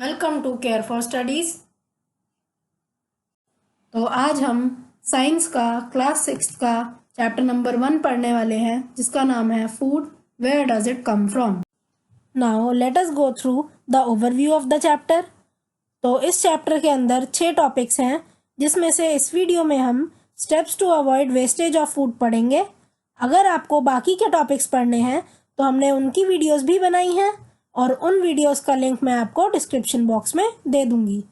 Welcome to care for studies. तो आज हम साइंस का क्लास 6 का चैप्टर नंबर 1 पढ़ने वाले हैं, जिसका नाम है food, where does it come from. Now let us go through the overview of the chapter. तो इस चैप्टर के अंदर 6 टॉपिक्स हैं, जिसमें से इस वीडियो में हम steps to avoid wastage of food पढ़ेंगे। अगर आपको बाकी के टॉपिक्स पढ़ने हैं तो हमने उनकी वीडियोस भी बनाई हैं और उन वीडियोस का लिंक मैं आपको डिस्क्रिप्शन बॉक्स में दे दूंगी।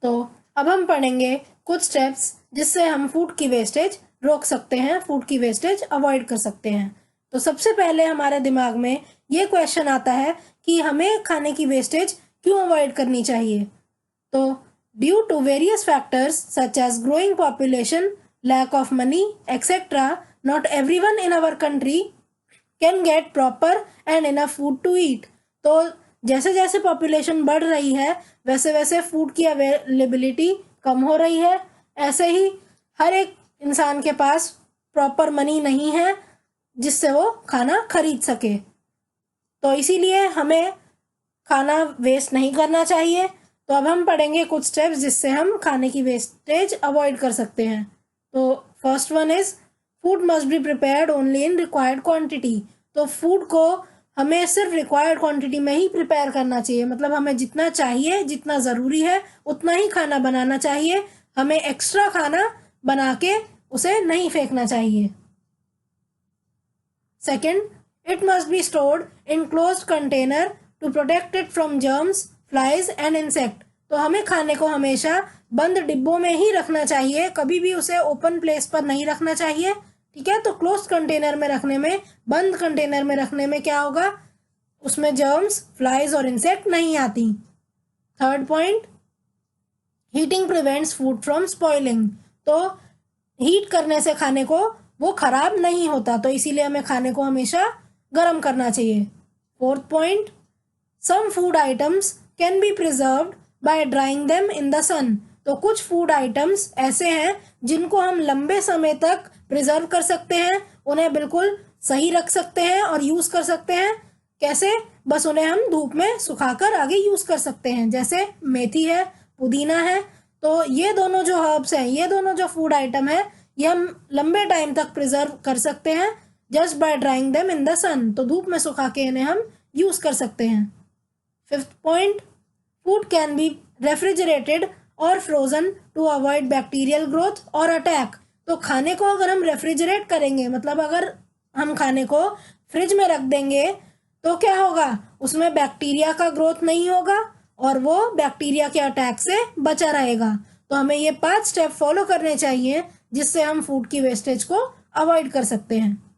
तो अब हम पढ़ेंगे कुछ स्टेप्स जिससे हम फूड की वेस्टेज रोक सकते हैं, फूड की वेस्टेज अवॉइड कर सकते हैं। तो सबसे पहले हमारे दिमाग में ये क्वेश्चन आता है कि हमें खाने की वेस्टेज क्यों अवॉइड करनी चाहिए। तो due to various factors such as growing population, lack of money etcetera, not everyone in our country can get proper and enough food to eat. तो जैसे जैसे पॉपुलेशन बढ़ रही है वैसे वैसे फूड की अवेलेबिलिटी कम हो रही है। ऐसे ही हर एक इंसान के पास प्रॉपर मनी नहीं है जिससे वो खाना खरीद सके। तो इसीलिए हमें खाना वेस्ट नहीं करना चाहिए। तो अब हम पढ़ेंगे कुछ स्टेप्स जिससे हम खाने की वेस्टेज अवॉइड कर सकते हैं। तो first one is food must be prepared only in required quantity. तो फूड को हमें सिर्फ रिक्वायर्ड क्वांटिटी में ही प्रिपेयर करना चाहिए, मतलब हमें जितना चाहिए, जितना ज़रूरी है उतना ही खाना बनाना चाहिए। हमें एक्स्ट्रा खाना बना के उसे नहीं फेंकना चाहिए। Second, it must be stored in closed container to protect it from germs, flies and insect. तो हमें खाने को हमेशा बंद डिब्बों में ही रखना चाहिए, कभी भी उसे ओपन प्लेस पर नहीं रखना चाहिए। ठीक है, तो क्लोज्ड कंटेनर में रखने में, बंद कंटेनर में रखने में क्या होगा, उसमें जर्म्स, फ्लाइज और इंसेक्ट नहीं आती। Third point, heating prevents food from spoiling. तो हीट करने से खाने को वो खराब नहीं होता, तो इसीलिए हमें खाने को हमेशा गर्म करना चाहिए। Fourth point, some food items can be preserved by drying them in the sun. तो कुछ फूड आइटम्स ऐसे हैं जिनको हम लंबे समय तक प्रिजर्व कर सकते हैं, उन्हें बिल्कुल सही रख सकते हैं और यूज़ कर सकते हैं। कैसे? बस उन्हें हम धूप में सुखाकर आगे यूज़ कर सकते हैं, जैसे मेथी है, पुदीना है। तो ये दोनों जो हर्ब्स हैं, ये दोनों जो फूड आइटम है, ये हम लंबे टाइम तक प्रिजर्व कर सकते हैं just by drying them in the sun. तो धूप में सुखा के इन्हें हम यूज़ कर सकते हैं। Fifth point, food can be refrigerated और frozen to avoid bacterial growth और अटैक। तो खाने को अगर हम रेफ्रिजरेट करेंगे, मतलब अगर हम खाने को फ्रिज में रख देंगे, तो क्या होगा, उसमें बैक्टीरिया का ग्रोथ नहीं होगा और वो बैक्टीरिया के अटैक से बचा रहेगा। तो हमें ये 5 स्टेप फॉलो करने चाहिए जिससे हम फूड की वेस्टेज को अवॉइड कर सकते हैं।